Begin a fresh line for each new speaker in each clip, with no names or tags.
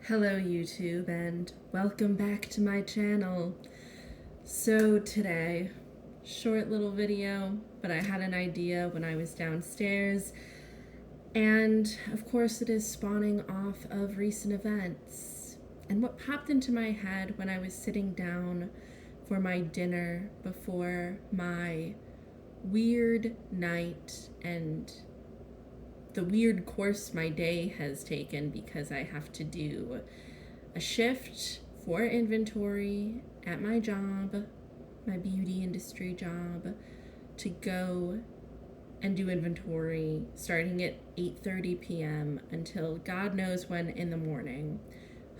Hello YouTube and welcome back to my channel. So today, short little video, but I had an idea when I was downstairs, and of course it is spawning off of recent events. And what popped into my head when I was sitting down for my dinner before my weird night and the weird course my day has taken, because I have to do a shift for inventory at my job, my beauty industry job, to go and do inventory starting at 8:30 p.m. until God knows when in the morning.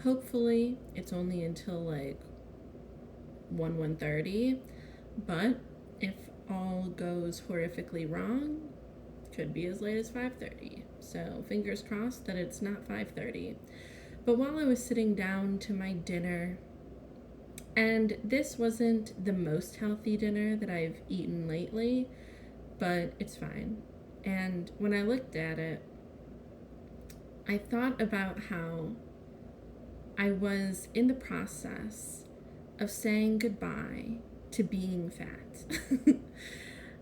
Hopefully it's only until like 1:30, but if all goes horrifically wrong, could be as late as 5:30. So fingers crossed that it's not 5:30. But while I was sitting down to my dinner, and this wasn't the most healthy dinner that I've eaten lately, but it's fine. And when I looked at it, I thought about how I was in the process of saying goodbye to being fat.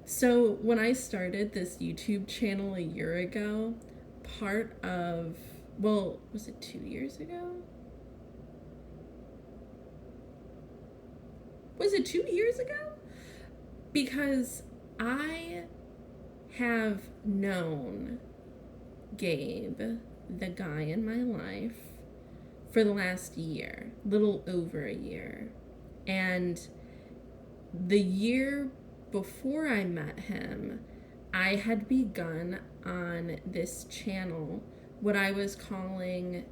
So when I started this YouTube channel a year ago, was it 2 years ago? Was it 2 years ago? Because I have known Gabe, the guy in my life, for the last year, little over a year. And the year before I met him, I had begun on this channel what I was calling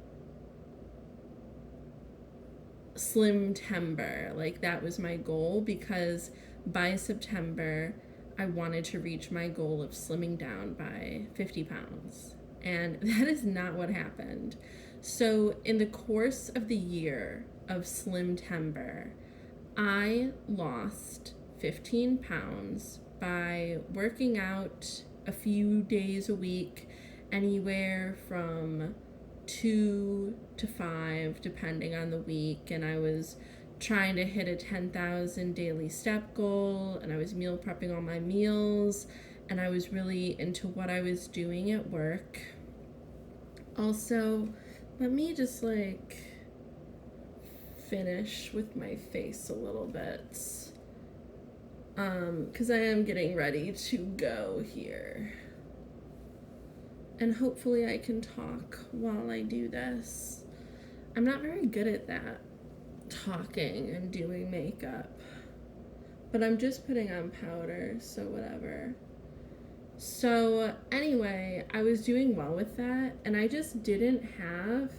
Slimtember. Like, that was my goal, because by September I wanted to reach my goal of slimming down by 50 pounds. And that is not what happened. So in the course of the year of Slimtember, I lost 15 pounds by working out a few days a week, anywhere from 2 to 5 depending on the week. And I was trying to hit a 10,000 daily step goal, and I was meal prepping all my meals, and I was really into what I was doing at work. Also, let me just finish with my face a little bit, because I am getting ready to go here. And hopefully I can talk while I do this. I'm not very good at that, talking and doing makeup. But I'm just putting on powder, so whatever. So anyway, I was doing well with that, and I just didn't have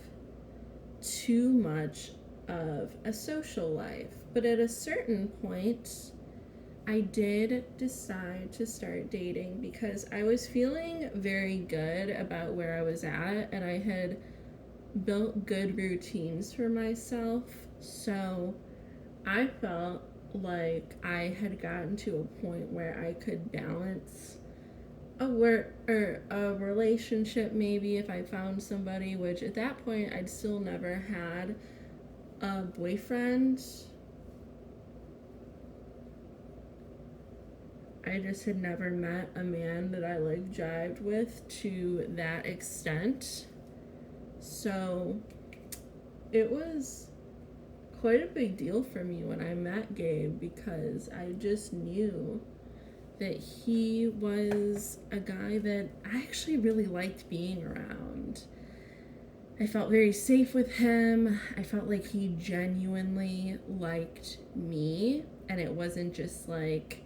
too much of a social life. But at a certain point, I did decide to start dating, because I was feeling very good about where I was at, and I had built good routines for myself. So I felt like I had gotten to a point where I could balance a work or a relationship, maybe, if I found somebody, which at that point I'd still never had a boyfriend. I just had never met a man that I jived with to that extent. So it was quite a big deal for me when I met Gabe, because I just knew that he was a guy that I actually really liked being around. I felt very safe with him. I felt like he genuinely liked me, and it wasn't just like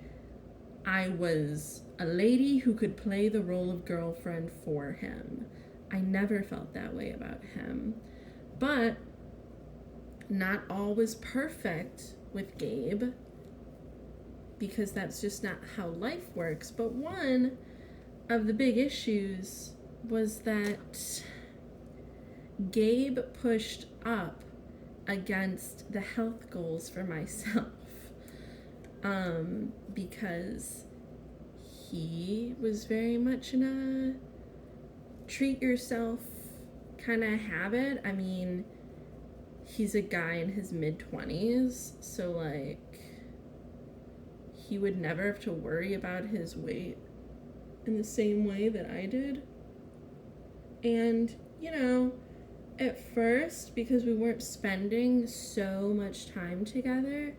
I was a lady who could play the role of girlfriend for him. I never felt that way about him. But not all was perfect with Gabe, because that's just not how life works. But one of the big issues was that Gabe pushed up against the health goals for myself, because he was very much in a treat yourself kind of habit. I mean, he's a guy in his mid-20s, so like he would never have to worry about his weight in the same way that I did. And, you know, at first, because we weren't spending so much time together,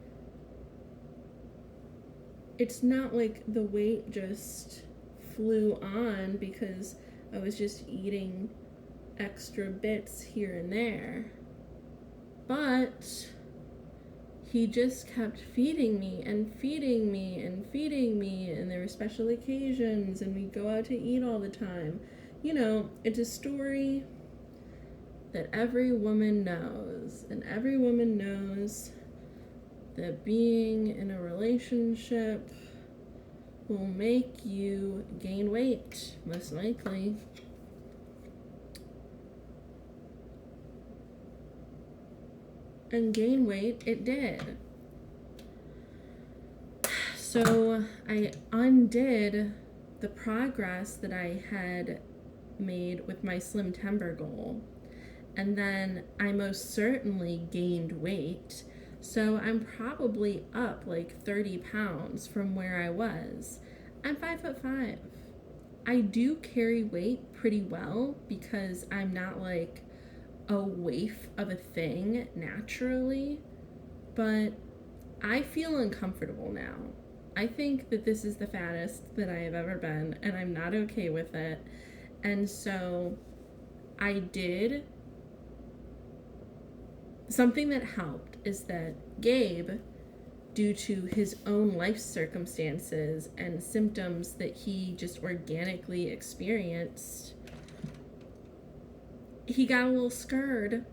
it's not like the weight just flew on because I was just eating extra bits here and there. But he just kept feeding me and feeding me and feeding me, and there were special occasions, and we'd go out to eat all the time. You know, it's a story that every woman knows, and every woman knows that being in a relationship will make you gain weight, most likely. And gain weight it did. So I undid the progress that I had made with my Slim Timber goal. And then I most certainly gained weight. So I'm probably up like 30 pounds from where I was. I'm 5'5". I do carry weight pretty well because I'm not like a waif of a thing naturally, but I feel uncomfortable now. I think that this is the fattest that I have ever been, and I'm not okay with it. And so I did. Something that helped is that Gabe, due to his own life circumstances and symptoms that he just organically experienced, he got a little scared.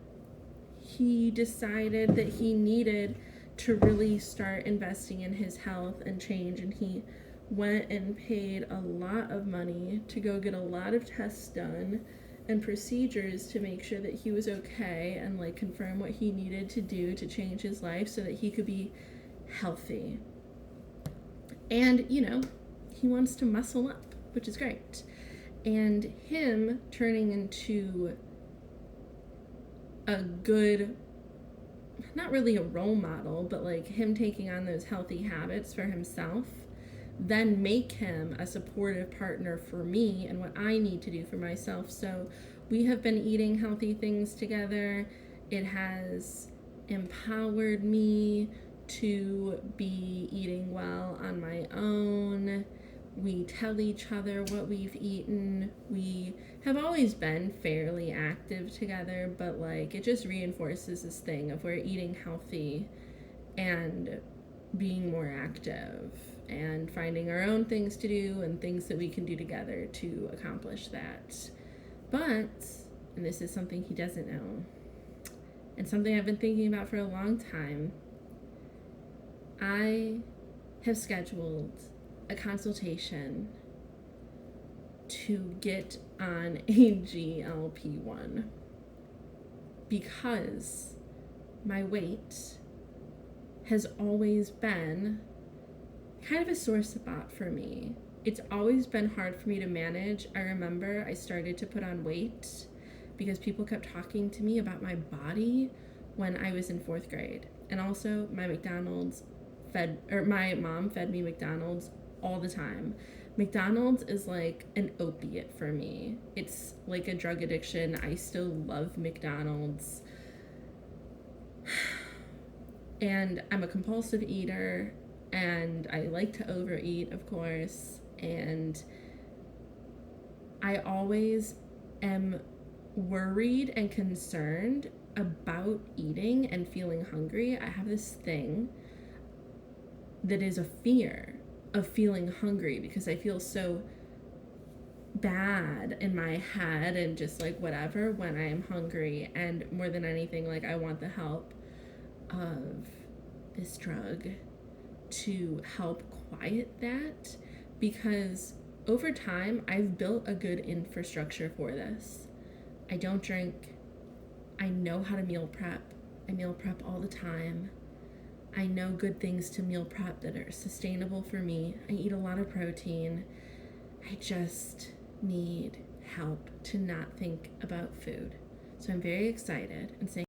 He decided that he needed to really start investing in his health and change, and he went and paid a lot of money to go get a lot of tests done and procedures to make sure that he was okay and like confirm what he needed to do to change his life so that he could be healthy. And, you know, he wants to muscle up, which is great. And him turning into a good, not really a role model, but like him taking on those healthy habits for himself, then make him a supportive partner for me and what I need to do for myself. So we have been eating healthy things together. It has empowered me to be eating well on my own. We tell each other what we've eaten. We have always been fairly active together, but like it just reinforces this thing of we're eating healthy and being more active and finding our own things to do and things that we can do together to accomplish that. But, and this is something he doesn't know, and something I've been thinking about for a long time, I have scheduled a consultation to get on a GLP-1 because my weight has always been kind of a sore spot for me. It's always been hard for me to manage. I remember I started to put on weight because people kept talking to me about my body when I was in 4th grade. And also my mom fed me McDonald's all the time. McDonald's is like an opiate for me. It's like a drug addiction. I still love McDonald's. And I'm a compulsive eater, and I like to overeat, of course, and I always am worried and concerned about eating and feeling hungry. I have this thing that is a fear of feeling hungry because I feel so bad in my head and just like whatever when I am hungry, and more than anything, like I want the help of this drug to help quiet that, because over time I've built a good infrastructure for this. I don't drink. I know how to meal prep. I meal prep all the time. I know good things to meal prep that are sustainable for me. I eat a lot of protein. I just need help to not think about food. So I'm very excited and saying